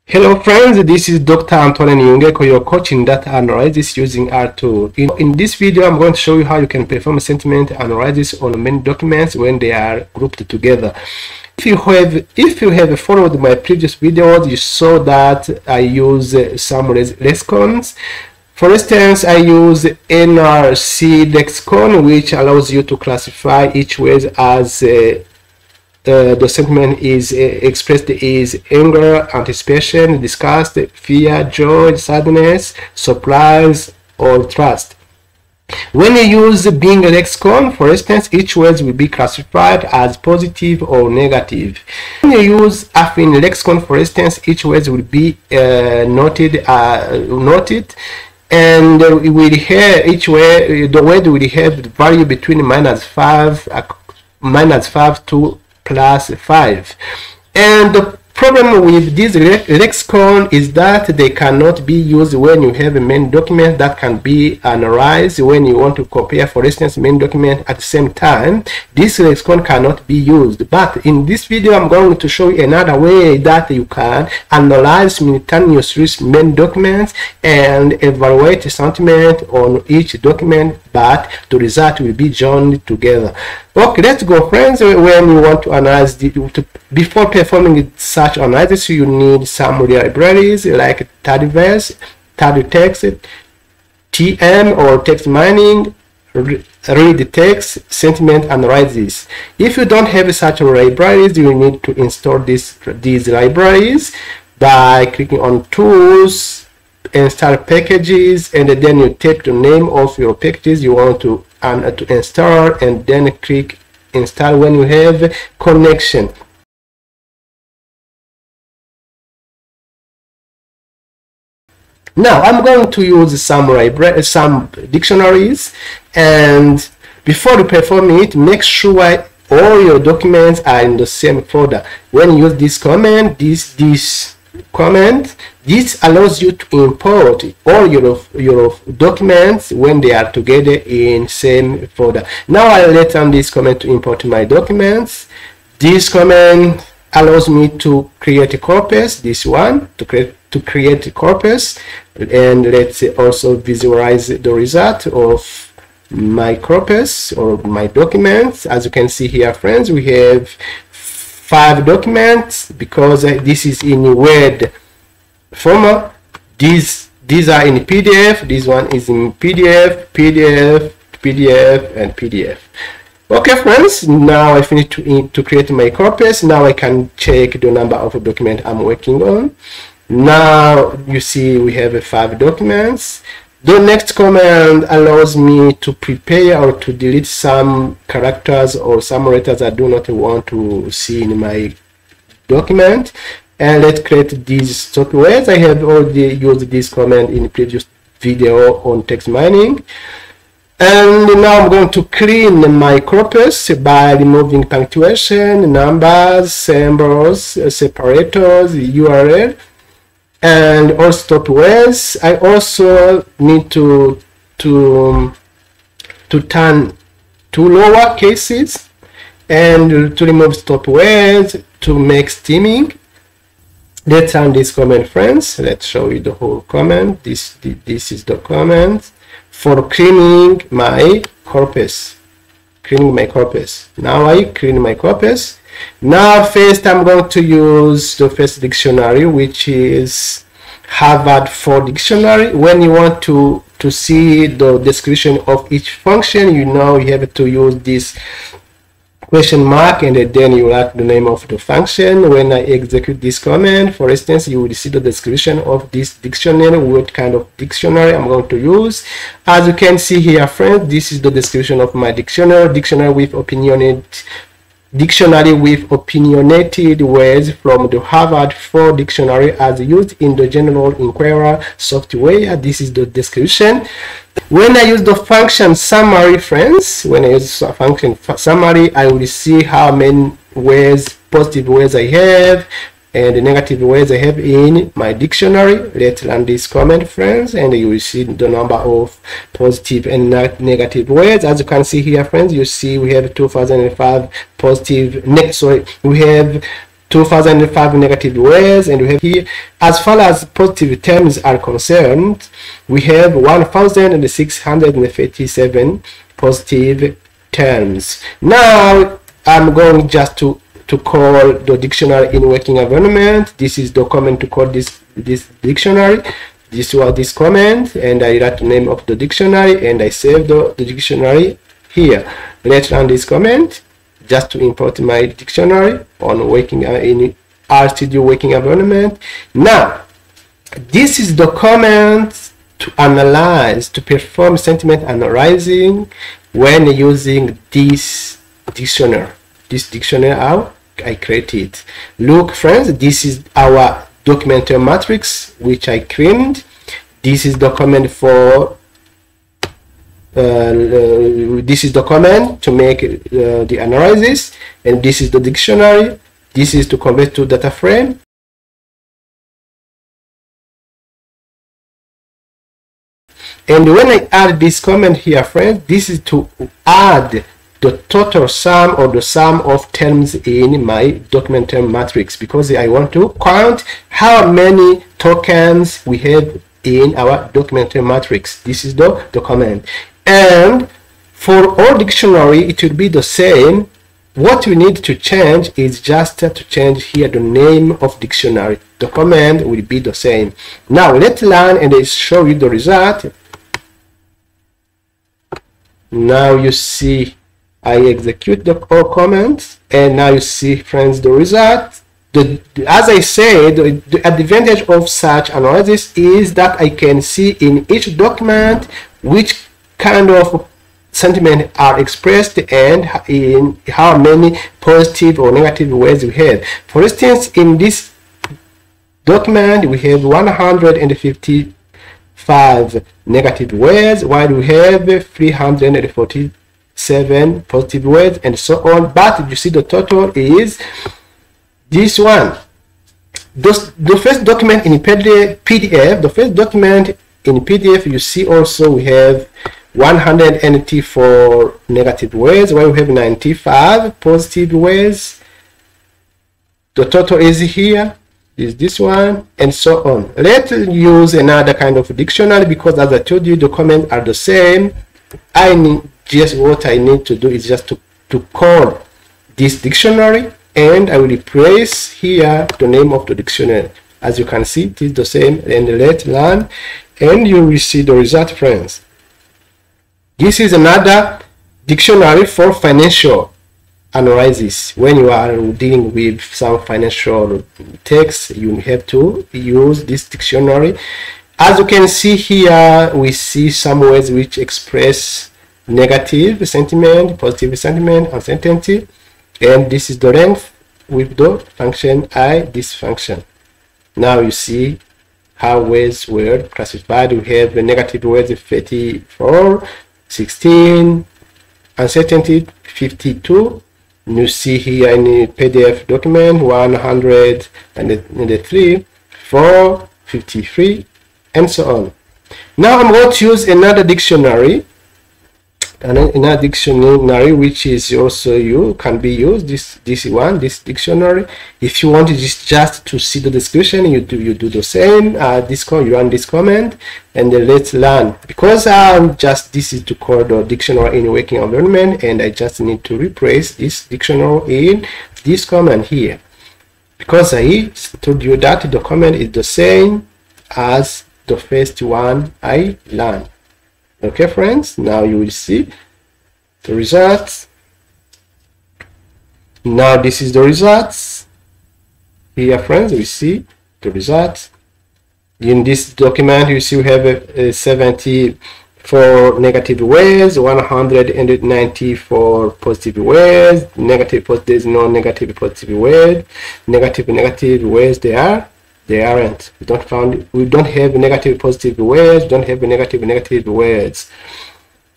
Hello friends, this is Dr. Antoine Nyungeko, your coach in data analysis using R2. In this video, I'm going to show you how you can perform sentiment analysis on many documents when they are grouped together. If you have followed my previous videos, you saw that I use some lexicons. For instance, I use NRC lexicon, which allows you to classify each word as the sentiment is expressed is anger, anticipation, disgust, fear, joy, sadness, surprise, or trust. When you use Bing lexicon, for instance, each word will be classified as positive or negative. When you use afin lexicon, for instance, each word will be noted, and we will have each word. The word will have the value between -5 to +5, and the problem with this lexicon is that they cannot be used when you have a main document that can be analyzed. When you want to compare, for instance, main document at the same time, this lexicon cannot be used. But in this video, I'm going to show you another way that you can analyze simultaneously main documents and evaluate sentiment on each document, but the result will be joined together. Okay, let's go, friends. When you want to analyze before performing such analysis, you need some libraries like Tadiverse, Text, TM or text mining, read text, sentiment analysis. If you don't have such libraries, you need to install these libraries by clicking on Tools, Install Packages, and then you type the name of your packages you want to install, and then click Install when you have connection. Now I'm going to use some dictionaries, and before you perform it, make sure all your documents are in the same folder. When you use this command, this allows you to import all your documents when they are together in same folder. Now I let on this command to import my documents. This command allows me to create a corpus, this one, to create a corpus, and let's also visualize the result of my corpus or my documents. As you can see here, friends, we have 5 documents because this is in Word format. These are in PDF. This one is in PDF, and PDF. Okay, friends, now I finished to create my corpus. Now I can check the number of documents I'm working on. Now you see we have 5 documents. The next command allows me to prepare or to delete some characters or some letters I do not want to see in my document. And let's create these stop words. I have already used this command in the previous video on text mining. And now I'm going to clean my corpus by removing punctuation, numbers, symbols, separators, URL, and all stop words. I also need to turn to lower cases and to remove stop words to make stemming. Let's run this command, friends. Let's show you the whole command. This is the command for cleaning my corpus. Now I clean my corpus. Now first I'm going to use the first dictionary, which is Harvard 4 dictionary. When you want to see the description of each function, you have to use this question mark, and then you write the name of the function. When I execute this command, for instance, you will see the description of this dictionary, what kind of dictionary I'm going to use. As you can see here, friends, this is the description of my dictionary with opinionated words from the Harvard 4 dictionary as used in the General Inquirer software. This is the description. When I use the function summary, friends, when I use the function summary, I will see how many words, positive words I have and the negative words I have in my dictionary. Let's run this command, friends, and you will see the number of positive and negative words. As you can see here, friends, you see we have 2005 positive. We have 2005 negative words, and we have here, as far as positive terms are concerned, we have 1637 positive terms. Now I'm going just to call the dictionary in working environment. This is the comment to call this dictionary. This was this comment, and I write the name of the dictionary, and I save the dictionary here. Let's run this comment just to import my dictionary on working in Rstudio working environment. Now this is the comment to analyze, to perform sentiment analyzing when using this dictionary. This dictionary I created. Look friends, this is our document matrix which I created. This is the comment for this is the comment to make the analysis, and this is the dictionary. This is to convert to data frame. And when I add this comment here, friends, this is to add the total sum or the sum of terms in my document term matrix, because I want to count how many tokens we have in our document term matrix. This is the comment. And for all dictionary it will be the same. What we need to change is just to change here the name of dictionary. The command will be the same. Now let's learn and I show you the result. Now you see I execute the all comments, and now you see friends the result. As I said, the advantage of such analysis is that I can see in each document which kind of sentiment are expressed and in how many positive or negative words we have. For instance, in this document we have 155 negative words, while we have 347 positive words, and so on. But you see the total is this one. The first document in PDF, the first document in PDF, you see also we have 184 negative words, while we have 95 positive words. The total is here, is this one, and so on. Let's use another kind of dictionary, because as I told you, the comments are the same. What I need to do is just to call this dictionary, and I will replace here the name of the dictionary. As you can see, it is the same. And let's learn, and you will see the result, friends. This is another dictionary for financial analysis. When you are dealing with some financial text, you have to use this dictionary. As you can see here, we see some words which express negative sentiment, positive sentiment, uncertainty, and this is the length with the function I, this function. Now you see how words were classified. We have the negative words 34, 16, uncertainty 52. You see here in the PDF document 103, 4, 53, and so on. Now I'm going to use another dictionary. Another dictionary which is also can be used, this dictionary. If you want just to see the description, you do the same. You run this command, and then let's learn. Because this is to call the dictionary in working environment, and I just need to replace this dictionary in this command here, because I told you that the command is the same as the first one I learned. Okay friends, now you will see the results. Now this is the results here, friends. We see the results in this document. You see we have 74 negative words, 194 positive words. There's no negative positive word. Negative words they aren't. We don't have negative positive words, don't have negative words.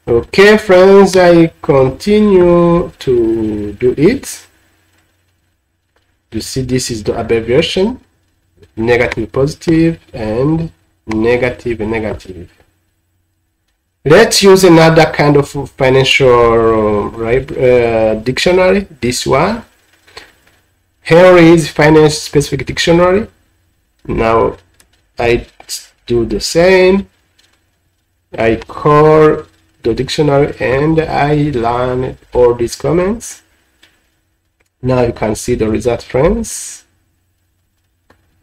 Okay friends, I continue to do it. You see this is the abbreviation, negative positive and negative. Let's use another kind of financial dictionary, this one. Here is finance specific dictionary. Now I do the same. I call the dictionary and I learn all these comments. Now you can see the result, friends.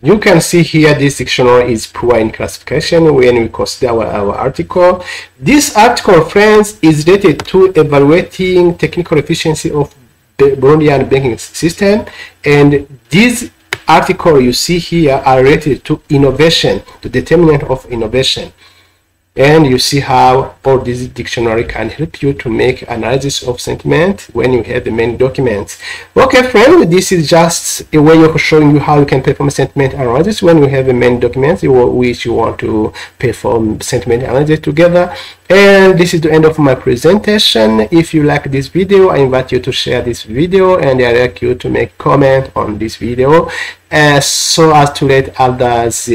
You can see here this dictionary is poor in classification when we consider our article. This article, friends, is related to evaluating technical efficiency of the Burundian banking system, and these articles you see here are related to innovation, the determinant of innovation. And you see how all this dictionary can help you to make analysis of sentiment when you have the main documents. Okay, friends, this is just a way of showing you how you can perform sentiment analysis when you have a main document which you want to perform sentiment analysis together. And this is the end of my presentation. If you like this video, I invite you to share this video, and I like you to make comment on this video so as to let others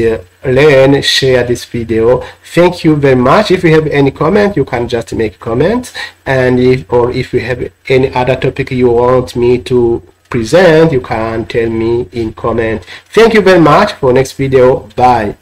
learn, share this video. Thank you very much. If you have any comment, you can just make comment, and if you have any other topic you want me to present, you can tell me in comment. Thank you very much. For next video, bye.